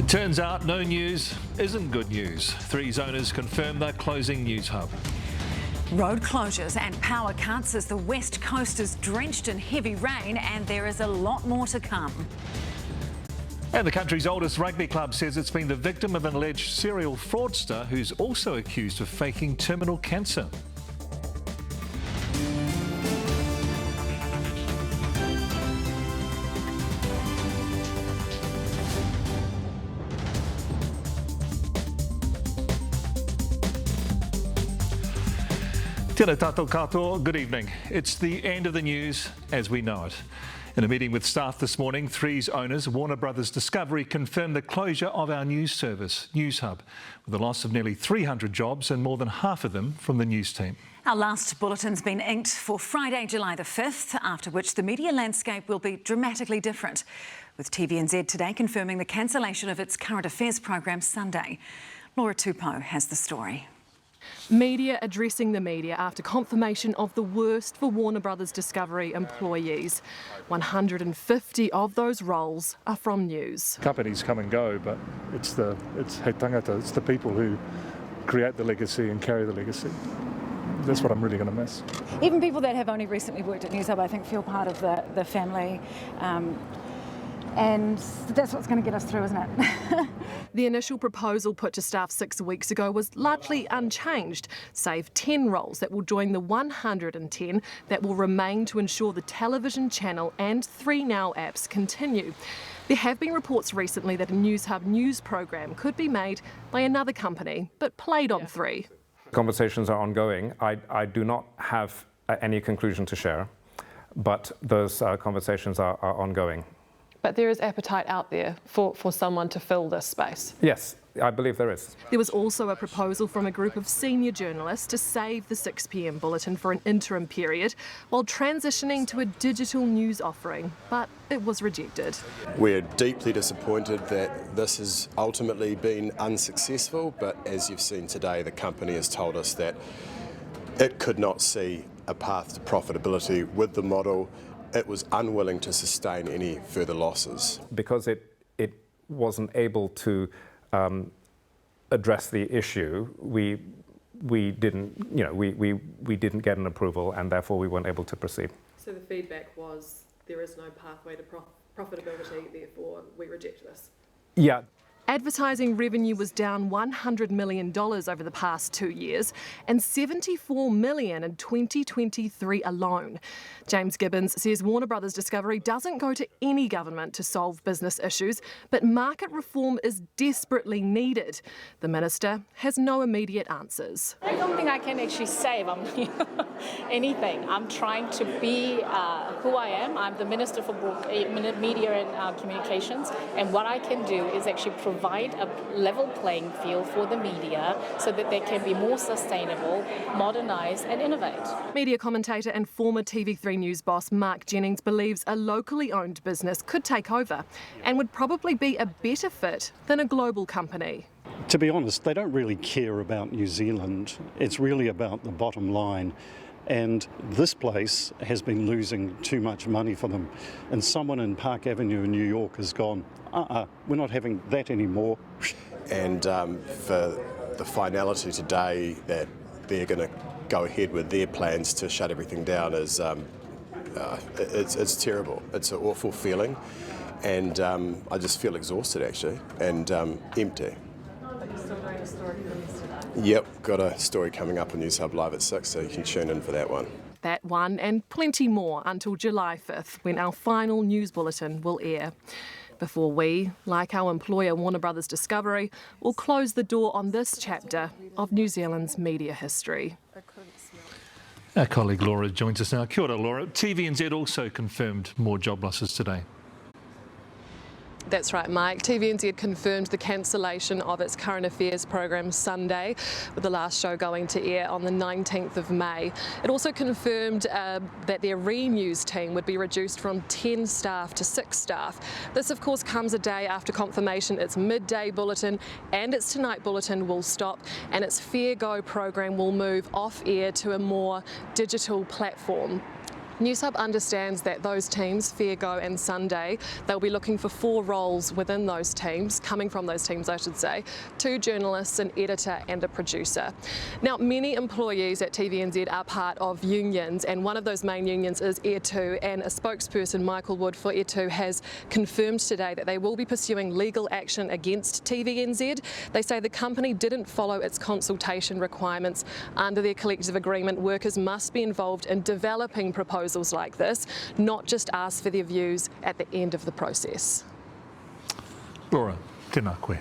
It turns out no news isn't good news. Three's owners confirm they're closing Newshub. Road closures and power cuts as the west coast is drenched in heavy rain, and there is a lot more to come. And the country's oldest rugby club says it's been the victim of an alleged serial fraudster who's also accused of faking terminal cancer. Tēnā tātou katoa, good evening. It's the end of the news as we know it. In a meeting with staff this morning, Three's owners, Warner Brothers Discovery, confirmed the closure of our news service, Newshub, with the loss of nearly 300 jobs and more than half of them from the news team. Our last bulletin's been inked for Friday, July the 5th, after which the media landscape will be dramatically different, with TVNZ today confirming the cancellation of its current affairs program Sunday. Laura Tupou has the story. Media addressing the media after confirmation of the worst for Warner Brothers Discovery employees. 150 of those roles are from news. Companies come and go, but it's he tangata, it's the people who create the legacy and carry the legacy. That's what I'm really going to miss. Even people that have only recently worked at Newshub, I think, feel part of the family. And that's what's going to get us through, isn't it? The initial proposal put to staff 6 weeks ago was largely unchanged, save 10 roles that will join the 110 that will remain to ensure the television channel and 3Now apps continue. There have been reports recently that a Newshub news program could be made by another company, but played on Three. Conversations are ongoing. I do not have any conclusion to share, but those conversations are ongoing. But there is appetite out there for someone to fill this space. Yes, I believe there is. There was also a proposal from a group of senior journalists to save the 6 p.m. bulletin for an interim period while transitioning to a digital news offering, but it was rejected. We're deeply disappointed that this has ultimately been unsuccessful, but as you've seen today, the company has told us that it could not see a path to profitability with the model. It was unwilling to sustain any further losses. Because it wasn't able to address the issue, we didn't, we didn't get an approval, and therefore we weren't able to proceed. So the feedback was there is no pathway to profitability, therefore we reject this. Yeah. Advertising revenue was down $100 million over the past 2 years and $74 million in 2023 alone. James Gibbons says Warner Brothers Discovery doesn't go to any government to solve business issues, but market reform is desperately needed. The minister has no immediate answers. I don't think I can actually say anything. I'm trying to be who I am. I'm the Minister for Media and Communications, and what I can do is actually provide a level playing field for the media so that they can be more sustainable, modernise and innovate. Media commentator and former TV3 News boss Mark Jennings believes a locally owned business could take over and would probably be a better fit than a global company. To be honest, they don't really care about New Zealand. It's really about the bottom line. And this place has been losing too much money for them. And someone in Park Avenue in New York has gone, we're not having that anymore. And for the finality today that they're going to go ahead with their plans to shut everything down is it's terrible. It's an awful feeling, and I just feel exhausted actually, and empty. Yep, got a story coming up on Newshub Live at 6, so you can tune in for that one. That one and plenty more until July 5th, when our final news bulletin will air. Before we, like our employer Warner Brothers Discovery, will close the door on this chapter of New Zealand's media history. Our colleague Laura joins us now. Kia ora, Laura. TVNZ also confirmed more job losses today. That's right, Mike. TVNZ confirmed the cancellation of its current affairs program Sunday, with the last show going to air on the 19th of May. It also confirmed that their re-news team would be reduced from 10 staff to 6 staff. This, of course, comes a day after confirmation its midday bulletin and its tonight bulletin will stop, and its Fair Go program will move off air to a more digital platform. Newshub understands that those teams, Fair Go and Sunday, they'll be looking for 4 roles within those teams, coming from those teams I should say, 2 journalists, an editor and a producer. Now many employees at TVNZ are part of unions, and one of those main unions is Air2, and a spokesperson, Michael Wood for Air2, has confirmed today that they will be pursuing legal action against TVNZ. They say the company didn't follow its consultation requirements. Under their collective agreement, workers must be involved in developing proposals like this, not just ask for their views at the end of the process. Laura, tēnā koe.